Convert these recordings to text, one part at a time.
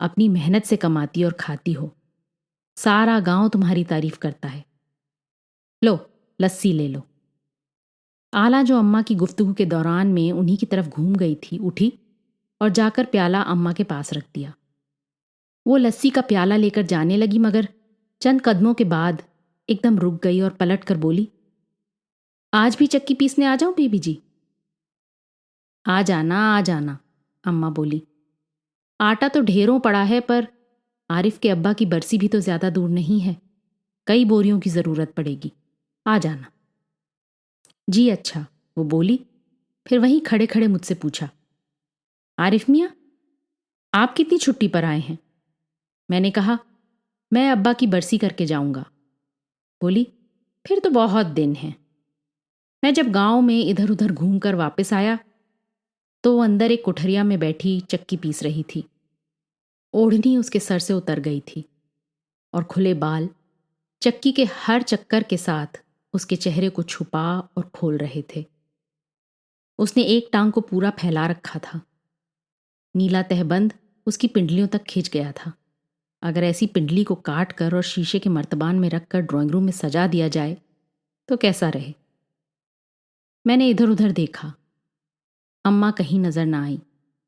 اپنی محنت سے کماتی اور کھاتی ہو، سارا گاؤں تمہاری تعریف کرتا ہے۔ لو لسی لے لو۔ آلا جو اماں کی گفتگو کے دوران میں انہی کی طرف گھوم گئی تھی اٹھی اور جا کر پیالہ اماں کے پاس رکھ دیا۔ وہ لسی کا پیالہ لے کر جانے لگی مگر چند قدموں کے بعد ایک دم رک گئی اور پلٹ کر بولی، آج بھی چکی پیسنے آ جاؤں بیبی جی؟ آ جانا اماں بولی، آٹا تو ڈھیروں پڑا ہے پر عارف کے ابا کی برسی بھی تو زیادہ دور نہیں ہے، کئی بوریوں کی ضرورت پڑے گی، آ جانا۔ جی اچھا، وہ بولی، پھر وہیں کھڑے کھڑے مجھ سے پوچھا، عارف میاں آپ کتنی چھٹی پر آئے ہیں؟ میں نے کہا، میں ابا کی برسی کر کے جاؤں گا۔ بولی، پھر تو بہت دن ہیں۔ میں جب گاؤں میں ادھر ادھر گھوم کر واپس آیا تو وہ اندر ایک کوٹھریا میں بیٹھی چکی پیس رہی تھی۔ اوڑھنی اس کے سر سے اتر گئی تھی اور کھلے بال چکی کے ہر چکر کے ساتھ اس کے چہرے کو چھپا اور کھول رہے تھے۔ اس نے ایک ٹانگ کو پورا پھیلا رکھا تھا، نیلا تہبند اس کی پنڈلیوں تک کھنچ گیا تھا۔ اگر ایسی پنڈلی کو کاٹ کر اور شیشے کے مرتبان میں رکھ کر ڈرائنگ روم میں سجا دیا جائے تو کیسا رہے؟ میں نے ادھر ادھر دیکھا، اماں کہیں نظر نہ آئی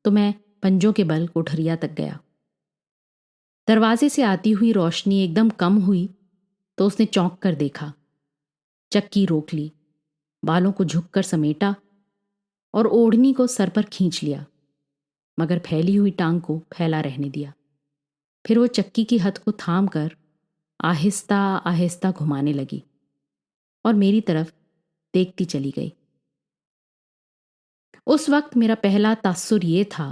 تو میں پنجوں کے بل کوٹھریا تک گیا۔ دروازے سے آتی ہوئی روشنی ایک دم کم ہوئی تو اس نے چونک کر دیکھا، چکی روک لی، بالوں کو جھک کر سمیٹا اور اوڑھنی کو سر پر کھینچ لیا مگر پھیلی ہوئی ٹانگ کو پھیلا رہنے دیا۔ پھر وہ چکی کی ہتھ کو تھام کر آہستہ آہستہ گھمانے لگی اور میری طرف دیکھتی چلی گئی۔ اس وقت میرا پہلا تاثر یہ تھا،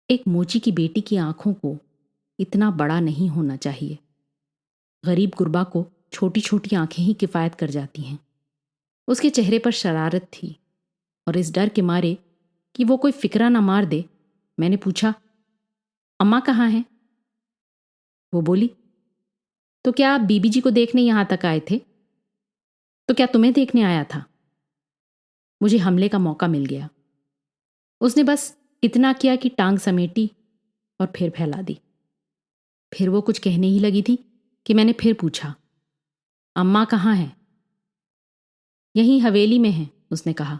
ایک موچی کی بیٹی کی آنکھوں کو اتنا بڑا نہیں ہونا چاہیے۔ غریب غربا کو چھوٹی چھوٹی آنکھیں ہی کفایت کر جاتی ہیں۔ اس کے چہرے پر شرارت تھی اور اس ڈر کے مارے کہ وہ کوئی فکرہ نہ مار دے میں نے پوچھا، اماں کہاں ہیں؟ وہ بولی، تو کیا آپ بی بی جی کو دیکھنے یہاں تک آئے تھے؟ تو کیا تمہیں دیکھنے آیا تھا؟ مجھے حملے کا موقع مل گیا۔ اس نے بس اتنا کیا کہ ٹانگ سمیٹی اور پھر پھیلا دی۔ پھر وہ کچھ کہنے ہی لگی تھی کہ میں نے پھر پوچھا، اماں کہاں ہیں؟ یہیں حویلی میں ہیں، اس نے کہا،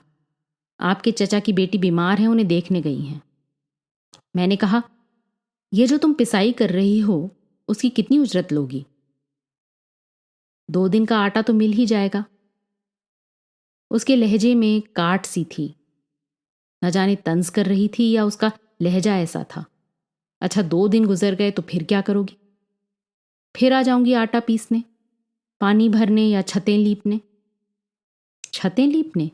آپ کے چچا کی بیٹی بیمار ہے، انہیں دیکھنے گئی ہیں۔ میں نے کہا، یہ جو تم پسائی کر رہی ہو اس کی کتنی اجرت لوگی؟ 2 دن کا آٹا تو مل ہی جائے گا۔ اس کے لہجے میں کاٹ سی تھی، نہ جانے طنز کر رہی تھی یا اس کا لہجہ ایسا تھا۔ اچھا 2 دن گزر گئے تو پھر کیا کرو گی؟ پھر آ جاؤں گی آٹا پیسنے، پانی بھرنے یا چھتیں لیپنے۔ چھتیں لیپنے؟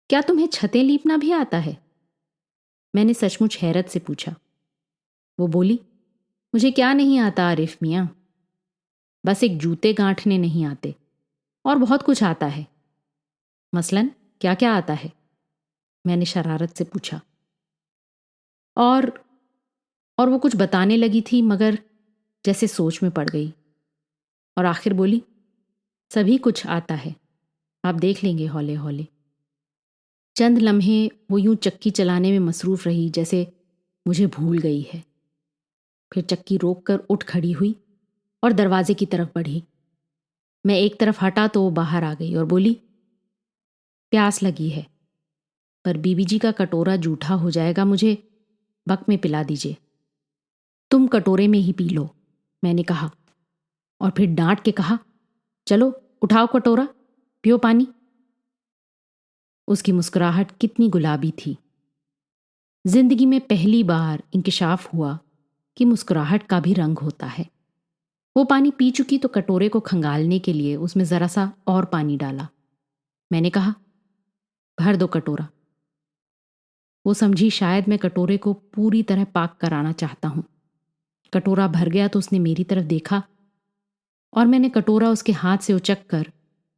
کیا تمہیں چھتیں لیپنا بھی آتا ہے؟ میں نے سچ مچ حیرت سے پوچھا۔ وہ بولی، مجھے کیا نہیں آتا عارف میاں، بس ایک جوتے گانٹھنے نہیں آتے، اور بہت کچھ آتا ہے۔ مثلاً کیا کیا آتا ہے؟ میں نے شرارت سے پوچھا۔ اور وہ کچھ بتانے لگی تھی مگر جیسے سوچ میں پڑ گئی اور آخر بولی، سبھی کچھ آتا ہے، آپ دیکھ لیں گے ہولے ہولے۔ چند لمحے وہ یوں چکی چلانے میں مصروف رہی جیسے مجھے بھول گئی ہے۔ پھر چکی روک کر اٹھ کھڑی ہوئی اور دروازے کی طرف بڑھی۔ میں ایک طرف ہٹا تو وہ باہر آ گئی اور بولی، پیاس لگی ہے پر بی بی جی کا کٹورا جھوٹا ہو جائے گا، مجھے بک میں پلا دیجیے۔ تم کٹورے میں ہی پی لو، میں نے کہا، اور پھر ڈانٹ کے کہا، چلو اٹھاؤ کٹورا، پیو پانی۔ اس کی مسکراہٹ کتنی گلابی تھی۔ زندگی میں پہلی بار انکشاف ہوا کہ مسکراہٹ کا بھی رنگ ہوتا ہے۔ وہ پانی پی چکی تو کٹورے کو کھنگالنے کے لیے اس میں ذرا سا اور پانی ڈالا۔ میں نے کہا، بھر دو کٹورا۔ وہ سمجھی شاید میں کٹورے کو پوری طرح پاک کرانا چاہتا ہوں۔ کٹورا بھر گیا تو اس نے میری طرف دیکھا اور میں نے کٹورا اس کے ہاتھ سے اچک کر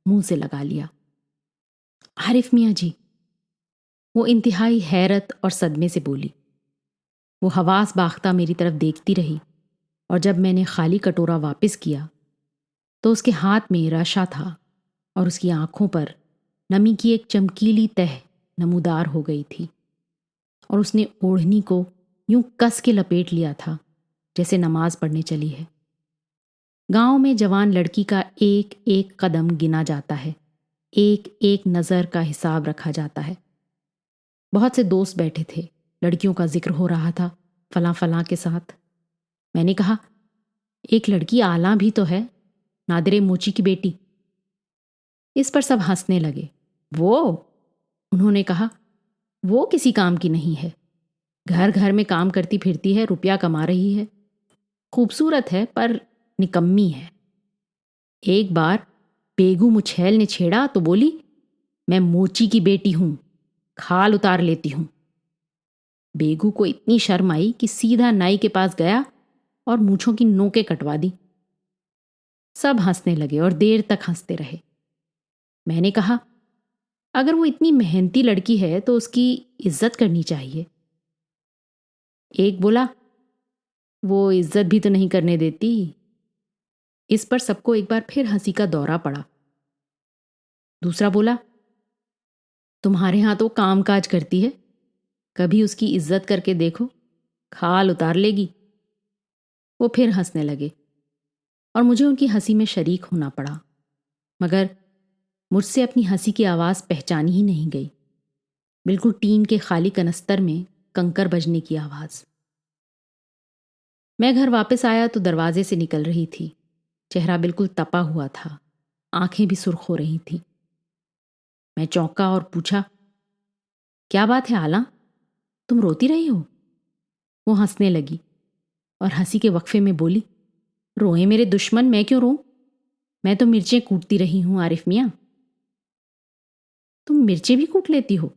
منہ سے لگا لیا۔ عارف میاں جی، وہ انتہائی حیرت اور صدمے سے بولی۔ وہ حواس باختہ میری طرف دیکھتی رہی اور جب میں نے خالی کٹورا واپس کیا تو اس کے ہاتھ میں رشا تھا اور اس کی آنکھوں پر نمی کی ایک چمکیلی تہ نمودار ہو گئی تھی اور اس نے اوڑھنی کو یوں کس کے لپیٹ لیا تھا جیسے نماز پڑھنے چلی ہے۔ گاؤں میں جوان لڑکی کا ایک ایک قدم گنا جاتا ہے، ایک ایک نظر کا حساب رکھا جاتا ہے۔ بہت سے دوست بیٹھے تھے، لڑکیوں کا ذکر ہو رہا تھا، فلاں فلاں کے ساتھ۔ میں نے کہا، ایک لڑکی آلاں بھی تو ہے، نادر موچی کی بیٹی۔ اس پر سب ہنسنے لگے۔ وہ، انہوں نے کہا، وہ کسی کام کی نہیں ہے، گھر گھر میں کام کرتی پھرتی ہے، روپیہ کما رہی ہے، خوبصورت ہے پر نکمی ہے۔ ایک بار بیگو مچھیل نے چھیڑا تو بولی، میں موچی کی بیٹی ہوں، کھال اتار لیتی ہوں۔ بیگو کو اتنی شرم آئی کہ سیدھا نائی کے پاس گیا اور مونچھوں کی نوکیں کٹوا دی۔ سب ہنسنے لگے اور دیر تک ہنستے رہے۔ میں نے کہا، اگر وہ اتنی محنتی لڑکی ہے تو اس کی عزت کرنی چاہیے۔ ایک بولا، وہ عزت بھی تو نہیں کرنے دیتی۔ اس پر سب کو ایک بار پھر ہنسی کا دورہ پڑا۔ دوسرا بولا، تمہارے ہاں تو کام کاج کرتی ہے، کبھی اس کی عزت کر کے دیکھو، کھال اتار لے گی۔ وہ پھر ہنسنے لگے اور مجھے ان کی ہنسی میں شریک ہونا پڑا، مگر مجھ سے اپنی ہنسی کی آواز پہچانی ہی نہیں گئی، بالکل ٹین کے خالی کنستر میں کنکر بجنے کی آواز۔ میں گھر واپس آیا تو دروازے سے نکل رہی تھی، چہرہ بالکل تپا ہوا تھا، آنکھیں بھی سرخ ہو رہی تھیں۔ میں چونکا اور پوچھا، کیا بات ہے آلاں، تم روتی رہی ہو؟ وہ ہنسنے لگی اور ہنسی کے وقفے میں بولی، روئیں میرے دشمن، میں کیوں روں؟ میں تو مرچیں کوٹتی رہی ہوں عارف میاں۔ تم مرچیں بھی کوٹ لیتی ہو؟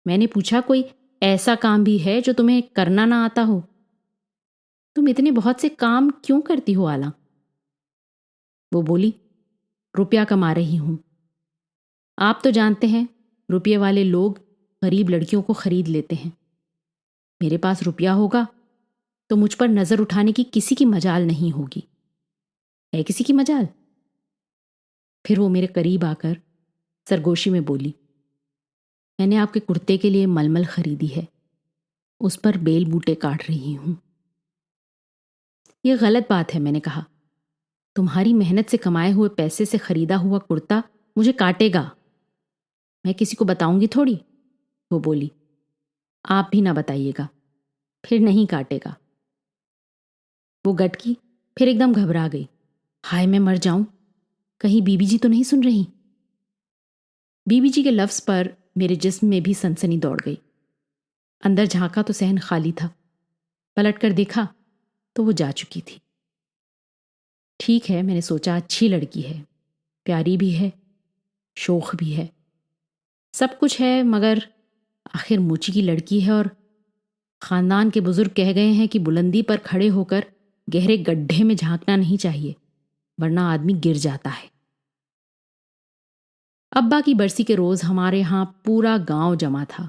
میں نے پوچھا، کوئی ایسا کام بھی ہے جو تمہیں کرنا نہ آتا ہو؟ تم اتنے بہت سے کام کیوں کرتی ہو آلاں؟ وہ بولی، روپیہ کما رہی ہوں۔ آپ تو جانتے ہیں، روپیے والے لوگ غریب لڑکیوں کو خرید لیتے ہیں۔ میرے پاس روپیہ ہوگا تو مجھ پر نظر اٹھانے کی کسی کی مجال نہیں ہوگی۔ ہے کسی کی مجال؟ پھر وہ میرے قریب آ کر سرگوشی میں بولی، میں نے آپ کے کرتے کے لیے ململ خریدی ہے، اس پر بیل بوٹے کاٹ رہی ہوں۔ یہ غلط بات ہے، میں نے کہا، تمہاری محنت سے کمائے ہوئے پیسے سے خریدا ہوا کرتا مجھے کاٹے گا، میں کسی کو بتاؤں گی تھوڑی۔ وہ بولی، آپ بھی نہ بتائیے گا، پھر نہیں کاٹے گا۔ وہ گٹکی، پھر ایک دم گھبرا گئی، ہائے میں مر جاؤں، کہیں بی بی جی تو نہیں سن رہی؟ بی بی جی کے لفظ پر میرے جسم میں بھی سنسنی دوڑ گئی۔ اندر جھانکا تو صحن خالی تھا، پلٹ کر دیکھا تو وہ جا چکی تھی۔ ٹھیک ہے، میں نے سوچا، اچھی لڑکی ہے، پیاری بھی ہے، شوخ بھی ہے، سب کچھ ہے، مگر آخر موچی کی لڑکی ہے اور خاندان کے بزرگ کہہ گئے ہیں کہ بلندی پر کھڑے ہو کر گہرے گڈھے میں جھانکنا نہیں چاہیے، ورنہ آدمی گر جاتا ہے۔ ابا کی برسی کے روز ہمارے ہاں پورا گاؤں جمع تھا،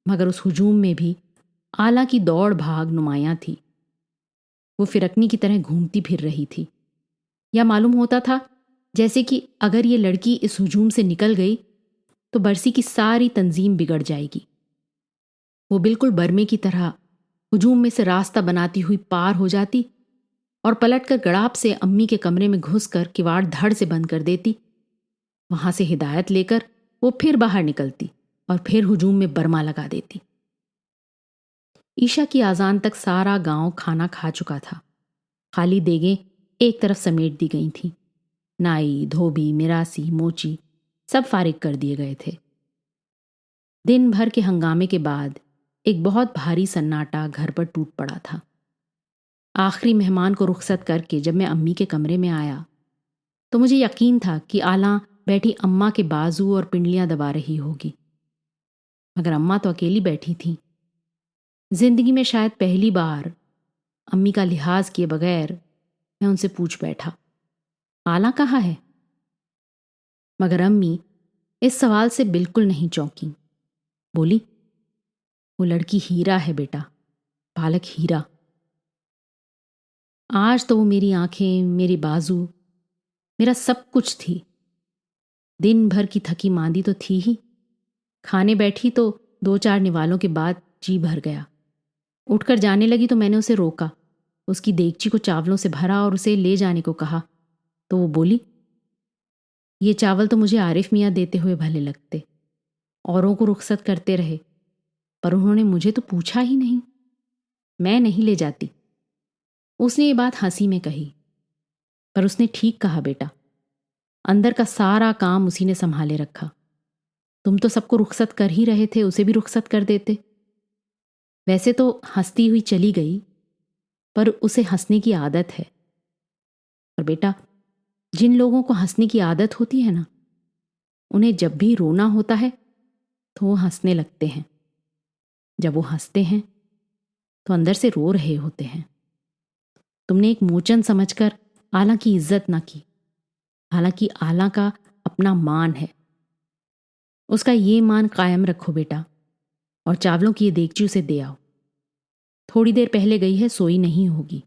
مگر اس ہجوم میں بھی آلا کی دوڑ بھاگ نمایاں تھی۔ وہ فرکنی کی طرح گھومتی پھر رہی تھی، یا معلوم ہوتا تھا جیسے کہ اگر یہ لڑکی اس ہجوم سے نکل گئی تو برسی کی ساری تنظیم بگڑ جائے گی۔ وہ بالکل برمے کی طرح ہجوم میں سے راستہ بناتی ہوئی پار ہو جاتی اور پلٹ کر گڑاپ سے امی کے کمرے میں گھس کر کواڑ دھڑ سے بند کر دیتی۔ وہاں سے ہدایت لے کر وہ پھر باہر نکلتی اور پھر ہجوم میں برما لگا دیتی۔ عشاء کی اذان تک سارا گاؤں کھانا کھا چکا تھا، خالی دیگیں ایک طرف سمیٹ دی گئی تھیں، نائی، دھوبی، میراسی، موچی سب فارغ کر دیے گئے تھے۔ دن بھر کے ہنگامے کے بعد ایک بہت بھاری سناٹا گھر پر ٹوٹ پڑا تھا۔ آخری مہمان کو رخصت کر کے جب میں امی کے کمرے میں آیا تو مجھے یقین تھا کہ آلاں بیٹھی اماں کے بازو اور پنڈلیاں دبا رہی ہوگی، مگر اماں تو اکیلی بیٹھی تھیں۔ زندگی میں شاید پہلی بار امی کا لحاظ کیے بغیر میں ان سے پوچھ بیٹھا، آلاں کہاں ہے؟ مگر امی اس سوال سے بالکل نہیں چونکیں، بولی، وہ لڑکی ہیرا ہے بیٹا، پالک ہیرا۔ آج تو وہ میری آنکھیں، میری بازو، میرا سب کچھ تھی۔ دن بھر کی تھکی ماندی تو تھی ہی، کھانے بیٹھی تو دو چار نوالوں کے بعد جی بھر گیا۔ اٹھ کر جانے لگی تو میں نے اسے روکا، اس کی دیگچی کو چاولوں سے بھرا اور اسے لے جانے کو کہا تو وہ بولی، یہ چاول تو مجھے عارف میاں دیتے ہوئے بھلے لگتے، اوروں کو رخصت کرتے رہے، پر انہوں نے مجھے تو پوچھا ہی نہیں، میں نہیں لے جاتی۔ اس نے یہ بات ہنسی میں کہی، پر اس نے ٹھیک کہا بیٹا، اندر کا سارا کام اسی نے سنبھالے رکھا، تم تو سب کو رخصت کر ہی رہے تھے، اسے بھی رخصت کر دیتے۔ ویسے تو ہنستی ہوئی چلی گئی، پر اسے ہنسنے کی عادت ہے، اور بیٹا جن لوگوں کو ہنسنے کی عادت ہوتی ہے نا، انہیں جب بھی رونا ہوتا ہے تو وہ ہنسنے لگتے ہیں، جب وہ ہنستے ہیں تو اندر سے رو رہے ہوتے ہیں۔ تم نے ایک موچن سمجھ کر آلہ کی عزت نہ کی، حالانکہ آلہ کا اپنا مان ہے، اس کا یہ مان قائم رکھو بیٹا، اور چاولوں کی یہ دیگچی اسے دے آؤ، تھوڑی دیر پہلے گئی ہے، سوئی نہیں ہوگی،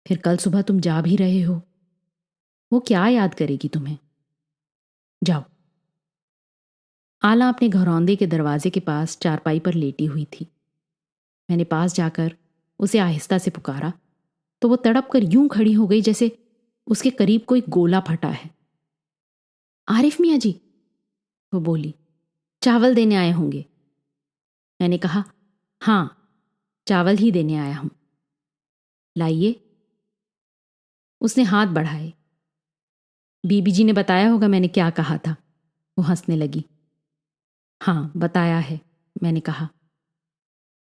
پھر کل صبح تم جا بھی رہے ہو، وہ کیا یاد کرے گی تمہیں، جاؤ۔ آلہ اپنے گھروندے کے دروازے کے پاس چارپائی پر لیٹی ہوئی تھی، میں نے پاس جا کر اسے آہستہ سے پکارا تو وہ تڑپ کر یوں کھڑی ہو گئی جیسے اس کے قریب کوئی گولا پھٹا ہے۔ عارف میاں جی، وہ بولی، چاول دینے آئے ہوں گے۔ میں نے کہا، ہاں چاول ہی دینے آیا ہوں، لائیے۔ اس نے ہاتھ بڑھائے۔ بی بی جی نے بتایا ہوگا میں نے کیا کہا تھا، وہ ہنسنے لگی۔ ہاں بتایا ہے، میں نے کہا۔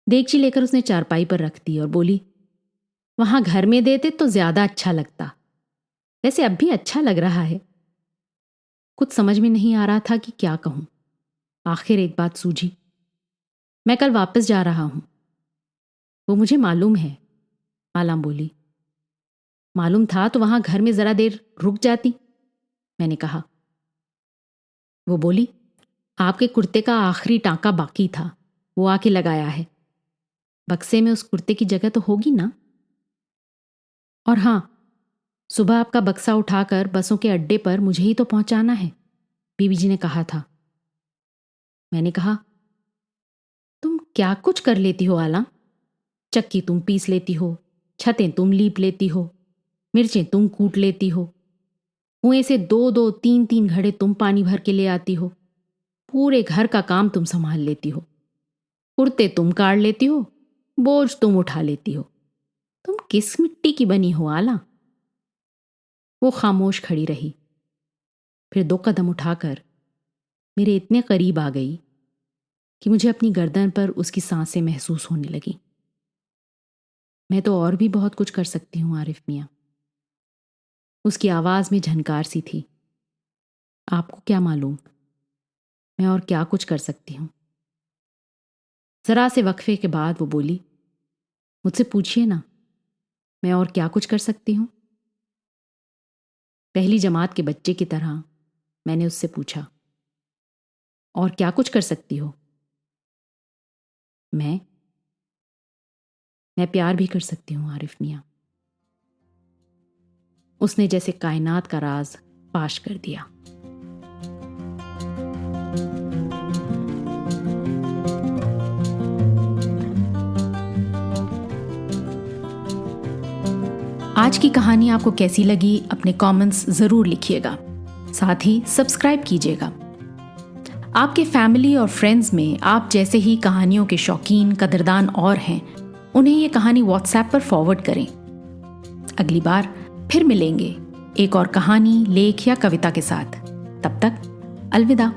دیگچی لے کر اس نے چارپائی پر رکھ دی اور بولی، وہاں گھر میں دیتے تو زیادہ اچھا لگتا، ویسے اب بھی اچھا لگ رہا ہے۔ کچھ سمجھ میں نہیں آ رہا تھا کہ کیا کہوں، آخر ایک بات سوجھی، میں کل واپس جا رہا ہوں۔ وہ مجھے معلوم ہے، آلہ بولی۔ معلوم تھا تو وہاں گھر میں ذرا دیر رک جاتی، میں نے کہا۔ وہ بولی، آپ کے کرتے کا آخری ٹانکا باقی تھا، وہ آ کے لگایا ہے، بکسے میں اس کرتے کی جگہ تو ہوگی نا؟ اور ہاں، صبح آپ کا بکسا اٹھا کر بسوں کے اڈے پر مجھے ہی تو پہنچانا ہے، بی بی جی نے کہا تھا۔ میں نے کہا، تم کیا کچھ کر لیتی ہو آلہ، چکی تم پیس لیتی ہو، چھتیں تم لیپ لیتی ہو، مرچیں تم کوٹ لیتی ہو، کنویں سے 2-2 3-3 گھڑے تم پانی بھر کے لے آتی ہو، پورے گھر کا کام تم سنبھال لیتی ہو، کرتے تم کاٹ لیتی ہو، بوجھ تم اٹھا لیتی ہو، تم کس مٹی کی بنی ہو آلہ؟ وہ خاموش کھڑی رہی، پھر 2 قدم اٹھا کر میرے اتنے قریب آ گئی کہ مجھے اپنی گردن پر اس کی سانسیں محسوس ہونے لگیں۔ میں تو اور بھی بہت کچھ کر سکتی ہوں عارف میاں۔ اس کی آواز میں جھنکار سی تھی۔ آپ کو کیا معلوم میں اور کیا کچھ کر سکتی ہوں؟ ذرا سے وقفے کے بعد وہ بولی، مجھ سے پوچھئے نا، میں اور کیا کچھ کر سکتی ہوں؟ پہلی جماعت کے بچے کی طرح میں نے اس سے پوچھا، اور کیا کچھ کر سکتی ہو؟ میں پیار بھی کر سکتی ہوں عارف میاں۔ اس نے جیسے کائنات کا راز فاش کر دیا۔ آج کی کہانی آپ کو کیسی لگی اپنے کامنٹس ضرور لکھیے گا، ساتھ ہی سبسکرائب کیجیے گا۔ آپ کے فیملی اور فرینڈز میں آپ جیسے ہی کہانیوں کے شوقین قدردان اور ہیں، انہیں یہ کہانی واٹس ایپ پر فارورڈ کریں۔ اگلی بار پھر ملیں گے ایک اور کہانی، لیکھ یا کویتا کے ساتھ۔ تب تک الوداع۔